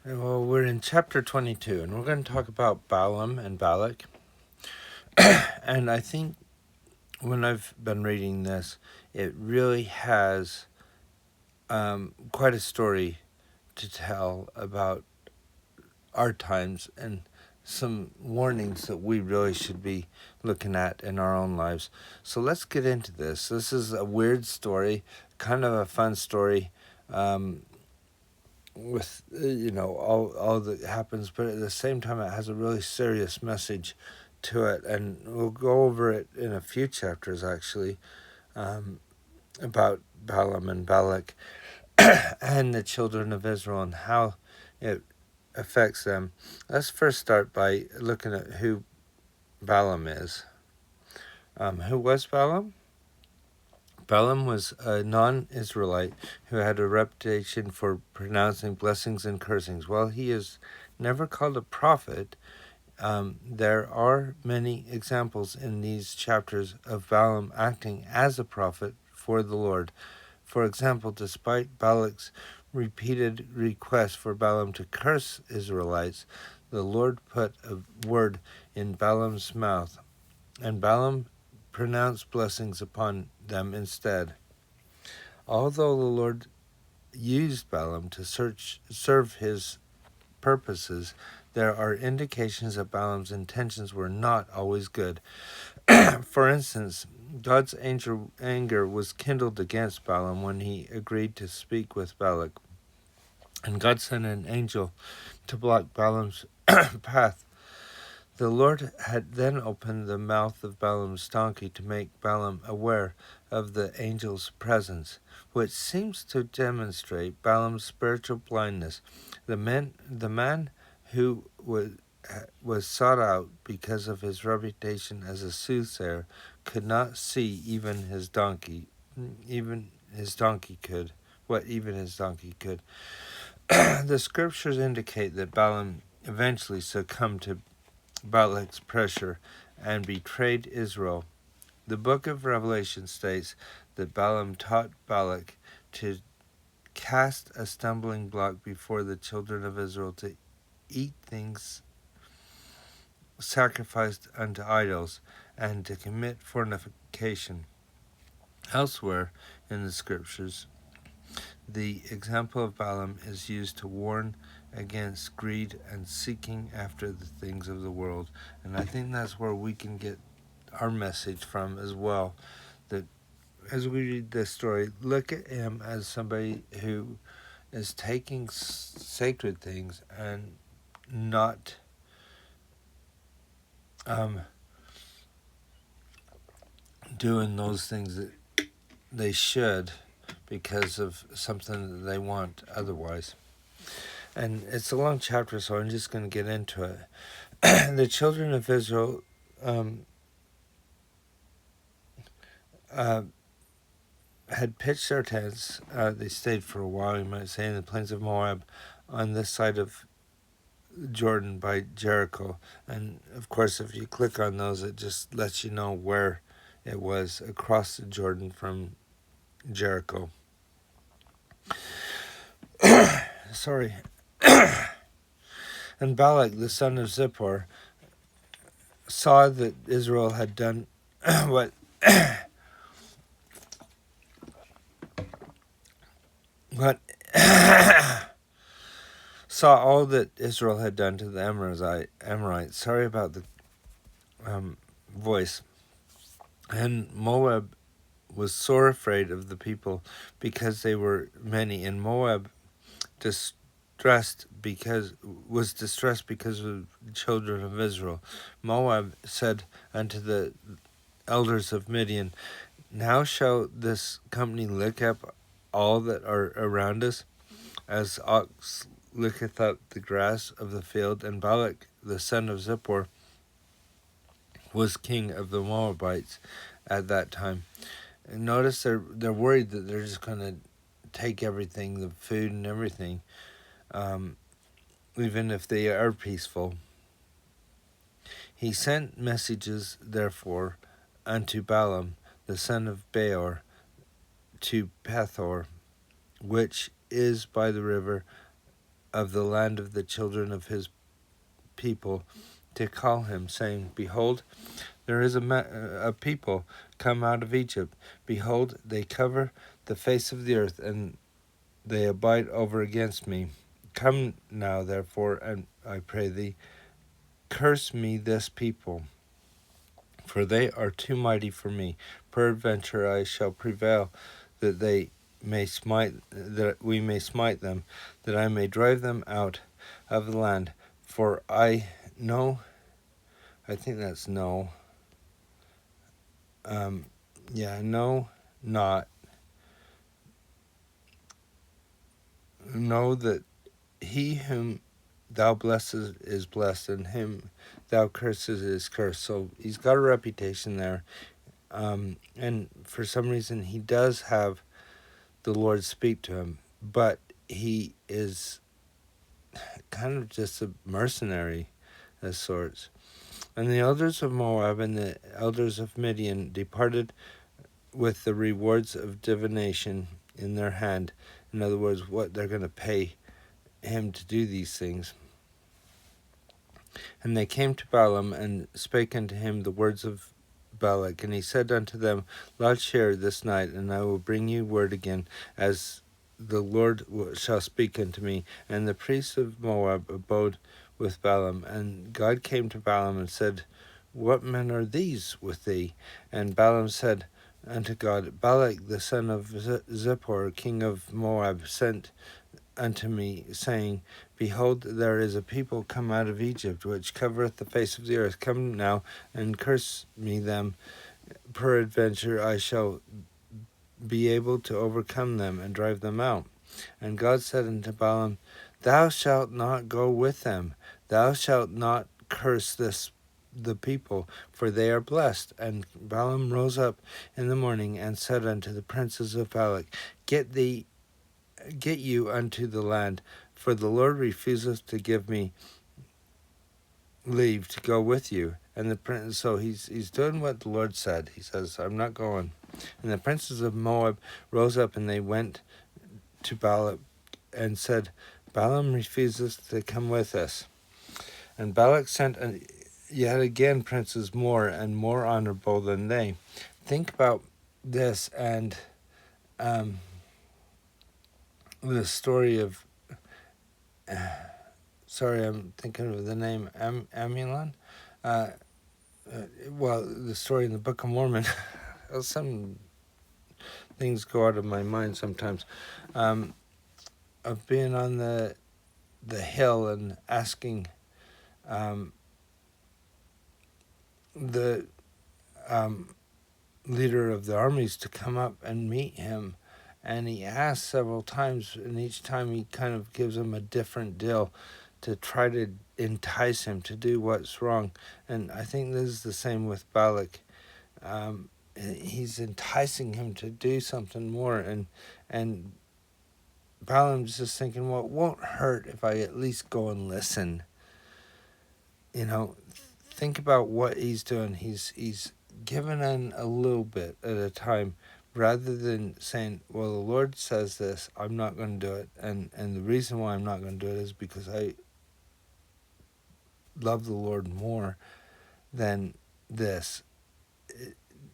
Well, we're in chapter 22, and we're going to talk about Balaam and Balak. And I think when I've been reading this, it really has quite a story to tell about our times and some warnings that we really should be looking at in our own lives. So let's get into this. This is a weird story, kind of a fun story. With all that happens, but at the same time it has a really serious message to it, and we'll go over it in a few chapters actually, about Balaam and Balak and the children of Israel and how it affects them. Let's first start by looking at who Balaam is. Who was Balaam? Balaam was a non-Israelite who had a reputation for pronouncing blessings and cursings. While he is never called a prophet, there are many examples in these chapters of Balaam acting as a prophet for the Lord. For example, despite Balak's repeated request for Balaam to curse Israelites, the Lord put a word in Balaam's mouth, and Balaam pronounced blessings upon them instead. Although the Lord used Balaam to serve his purposes, there are indications that Balaam's intentions were not always good. For instance, God's anger was kindled against Balaam when he agreed to speak with Balak, and God sent an angel to block Balaam's path. The Lord had then opened the mouth of Balaam's donkey to make Balaam aware of the angel's presence, which seems to demonstrate Balaam's spiritual blindness. The man who was sought out because of his reputation as a soothsayer could not see even his donkey could. What even his donkey could. The scriptures indicate that Balaam eventually succumbed to Balak's pressure and betrayed Israel. The book of Revelation states that Balaam taught Balak to cast a stumbling block before the children of Israel, to eat things sacrificed unto idols, and to commit fornication. Elsewhere in the scriptures, the example of Balaam is used to warn against greed and seeking after the things of the world. And I think that's where we can get our message from as well. That as we read this story, look at him as somebody who is taking sacred things and not doing those things that they should because of something that they want otherwise. And it's a long chapter, so I'm just going to get into it. The children of Israel had pitched their tents. They stayed for a while, you might say, in the plains of Moab on this side of Jordan by Jericho. And of course, if you click on those, it just lets you know where it was across the Jordan from Jericho. Sorry. And Balak, the son of Zippor, saw that Israel had done what saw all that Israel had done to the Amorites. Sorry about the voice. And Moab was sore afraid of the people because they were many, and Moab was distressed because of the children of Israel. Moab said unto the elders of Midian, now shall this company lick up all that are around us, as ox licketh up the grass of the field. And Balak the son of Zippor was king of the Moabites at that time. And notice they're worried that they're just going to take everything, the food and everything, even if they are peaceful. He sent messages, therefore, unto Balaam the son of Beor to Pethor, which is by the river of the land of the children of his people to call him, saying, Behold, there is a people come out of Egypt. Behold, they cover the face of the earth, and they abide over against me. Come now, therefore, and I pray thee, curse me this people, for they are too mighty for me. Peradventure I shall prevail, that we may smite them, that I may drive them out of the land. For I know, I think that's no. No, not. Know that he whom thou blessest is blessed, and him thou curses is cursed. So he's got a reputation there. And for some reason he does have the Lord speak to him, but he is kind of just a mercenary of sorts. And the elders of Moab and the elders of Midian departed with the rewards of divination in their hand. In other words, what they're going to pay him to do these things. And they came to Balaam and spake unto him the words of Balak. And he said unto them, Lodge here this night, and I will bring you word again, as the Lord shall speak unto me. And the priests of Moab abode with Balaam. And God came to Balaam and said, What men are these with thee? And Balaam said unto God, Balak the son of Zippor, king of Moab, sent unto me, saying, Behold, there is a people come out of Egypt, which covereth the face of the earth. Come now and curse me them. Peradventure I shall be able to overcome them and drive them out. And God said unto Balaam, Thou shalt not go with them. Thou shalt not curse the people, for they are blessed. And Balaam rose up in the morning and said unto the princes of Balak, Get you unto the land, for the Lord refuseth to give me leave to go with you. And the prince, so he's doing what the Lord said. He says, I'm not going. And the princes of Moab rose up, and they went to Balak and said, Balaam refuses to come with us. And Balak sent yet again princes more and more honorable than they. Think about this and the story of, sorry, I'm thinking of the name, Amulon. The story in the Book of Mormon. Some things go out of my mind sometimes. Of being on the hill and asking the leader of the armies to come up and meet him. And he asks several times, and each time he kind of gives him a different deal to try to entice him to do what's wrong. And I think this is the same with Balak. He's enticing him to do something more, and Balaam's just thinking, well, it won't hurt if I at least go and listen. Think about what he's doing. He's giving in a little bit at a time, rather than saying, well, the Lord says this, I'm not going to do it. And the reason why I'm not going to do it is because I love the Lord more than this.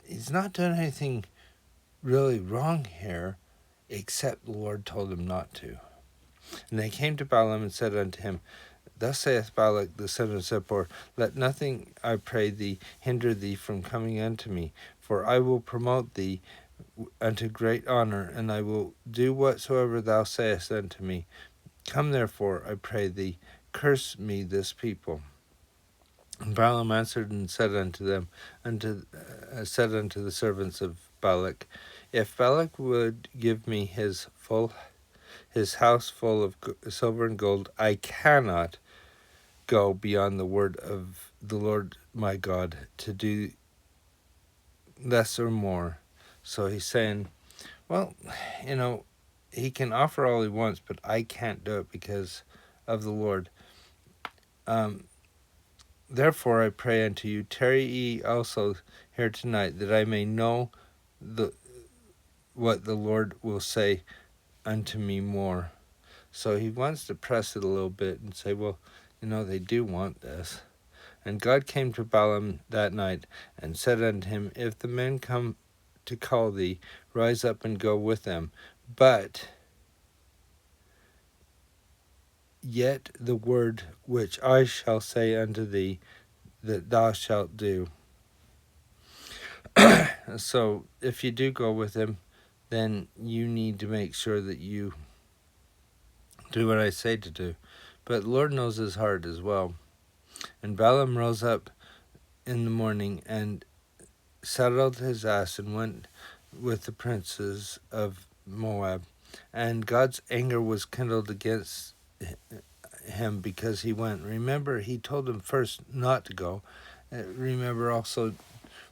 He's not doing anything really wrong here, except the Lord told him not to. And they came to Balaam and said unto him, Thus saith Balak the son of Zippor, Let nothing, I pray thee, hinder thee from coming unto me, for I will promote thee unto great honor, and I will do whatsoever thou sayest unto me. Come therefore, I pray thee, curse me this people. And Balaam answered and said unto them, said unto the servants of Balak, If Balak would give me his house full of silver and gold, I cannot go beyond the word of the Lord my God to do less or more. So he's saying, well, he can offer all he wants, but I can't do it because of the Lord. Therefore I pray unto you, tarry ye also here tonight, that I may know what the Lord will say unto me more. So he wants to press it a little bit and say, well, they do want this. And God came to Balaam that night and said unto him, if the men come to call thee, rise up and go with them. But yet the word which I shall say unto thee, that thou shalt do. So if you do go with him, then you need to make sure that you do what I say to do. But the Lord knows his heart as well. And Balaam rose up in the morning and saddled his ass and went with the princes of Moab. And God's anger was kindled against him because he went. Remember, he told him first not to go. Remember also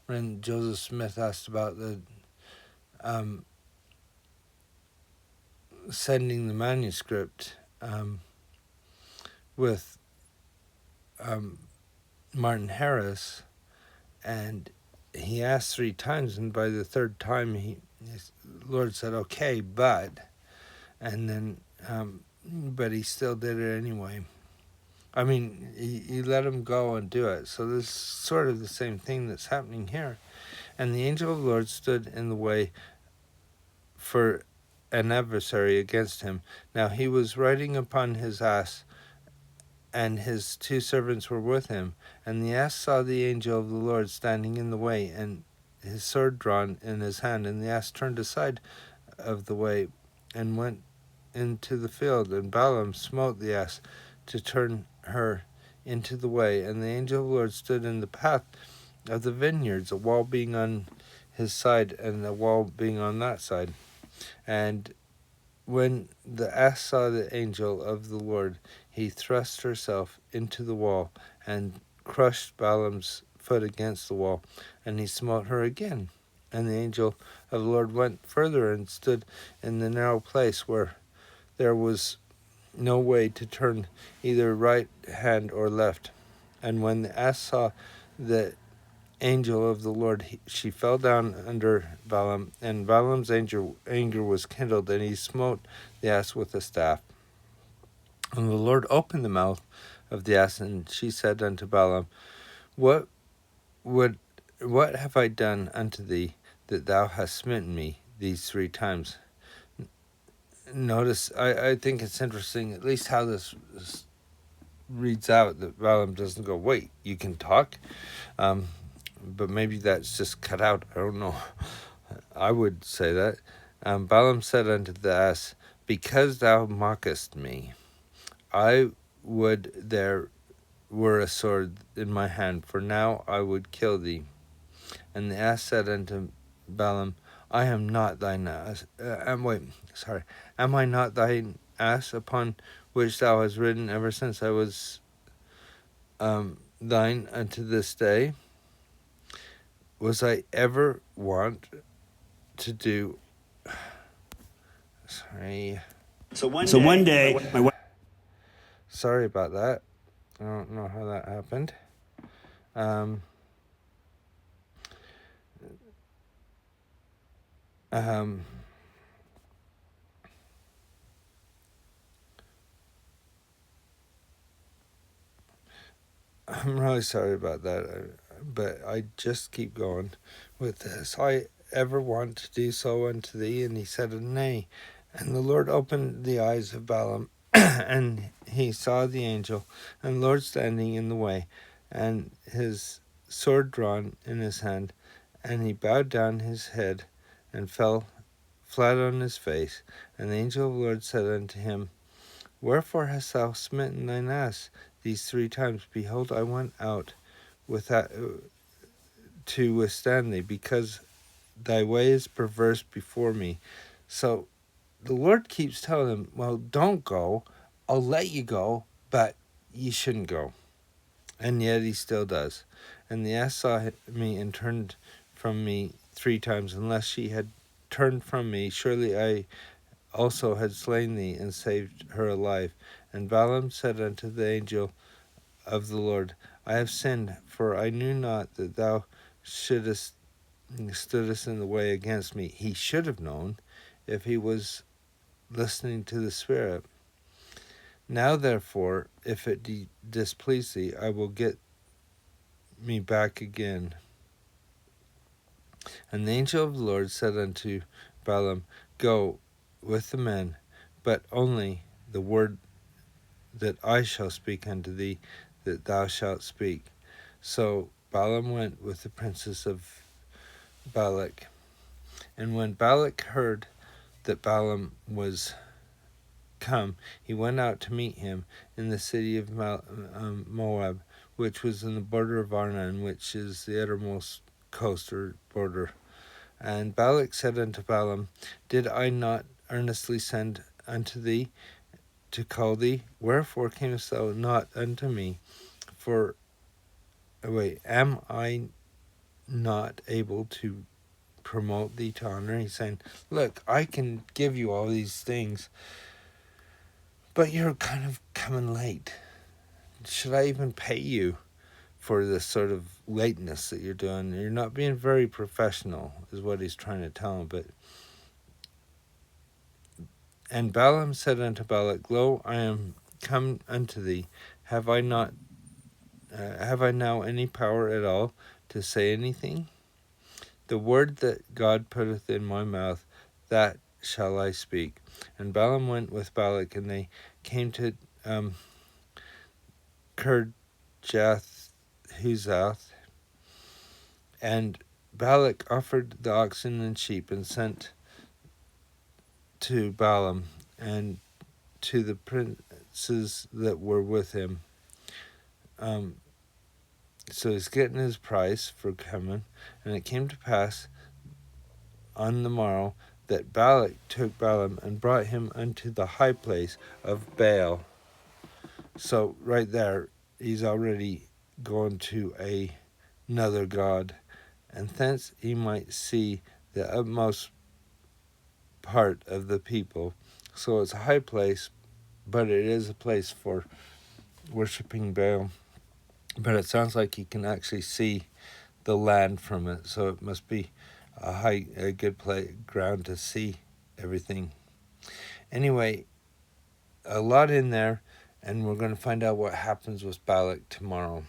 when Joseph Smith asked about the sending the manuscript with Martin Harris, and he asked 3 times, and by the 3rd time the Lord said, okay, but he still did it anyway. I mean, he let him go and do it. So this is sort of the same thing that's happening here. And the angel of the Lord stood in the way for an adversary against him. Now he was riding upon his ass, and his 2 servants were with him. And the ass saw the angel of the Lord standing in the way, and his sword drawn in his hand. And the ass turned aside of the way, and went into the field. And Balaam smote the ass to turn her into the way. And the angel of the Lord stood in the path of the vineyards, a wall being on his side, and a wall being on that side. And when the ass saw the angel of the Lord, he thrust herself into the wall, and crushed Balaam's foot against the wall, and he smote her again. And the angel of the Lord went further and stood in the narrow place where there was no way to turn either right hand or left. And when the ass saw the angel of the Lord, she fell down under Balaam, and Balaam's anger was kindled, and he smote the ass with a staff. And the Lord opened the mouth of the ass, and she said unto Balaam, What have I done unto thee, that thou hast smitten me these 3 times? Notice, I think it's interesting, at least how this reads out, that Balaam doesn't go, wait, you can talk? But maybe that's just cut out. I don't know. I would say that. Balaam said unto the ass, because thou mockest me, I would there were a sword in my hand, for now I would kill thee. And the ass said unto Balaam, I am not thine ass. Am I not thine ass, upon which thou hast ridden ever since I was thine unto this day? Was I ever wont to do? Sorry. So one day, my wife. Sorry about that. I don't know how that happened. I'm really sorry about that, but I just keep going with this. I ever want to do so unto thee? And he said, Nay. And the Lord opened the eyes of Balaam, and he saw the angel, and the Lord standing in the way, and his sword drawn in his hand. And he bowed down his head, and fell flat on his face. And the angel of the Lord said unto him, Wherefore hast thou smitten thine ass these 3 times? Behold, I went out to withstand thee, because thy way is perverse before me. So the Lord keeps telling him, well, don't go. I'll let you go, but you shouldn't go. And yet he still does. And the ass saw me and turned from me 3 times. Unless she had turned from me, surely I also had slain thee and saved her alive. And Balaam said unto the angel of the Lord, I have sinned, for I knew not that thou stoodest in the way against me. He should have known if he was listening to the Spirit. Now therefore, if it displease thee, I will get me back again. And the angel of the Lord said unto Balaam, Go with the men, but only the word that I shall speak unto thee, that thou shalt speak. So Balaam went with the princes of Balak. And when Balak heard that Balaam was come, he went out to meet him in the city of Moab, which was in the border of Arnon, which is the uttermost coast or border. And Balak said unto Balaam, Did I not earnestly send unto thee to call thee? Wherefore camest thou not unto me? Am I not able to promote thee to honor? He's saying, look, I can give you all these things, but you're kind of coming late. Should I even pay you for this sort of lateness that you're doing? You're not being very professional, is what he's trying to tell him. And Balaam said unto Balak, Lo, I am come unto thee. Have I now any power at all to say anything? The word that God putteth in my mouth, that shall I speak. And Balaam went with Balak, and they came to Kirjath Huzoth. And Balak offered the oxen and sheep, and sent to Balaam and to the princes that were with him. So he's getting his price for coming. And it came to pass on the morrow that Balak took Balaam and brought him unto the high place of Baal. So right there, he's already going to another god, and thence he might see the utmost part of the people. So it's a high place, but it is a place for worshiping Baal. But it sounds like he can actually see the land from it, so it must be a good ground to see everything. Anyway, a lot in there, and we're going to find out what happens with Balak tomorrow.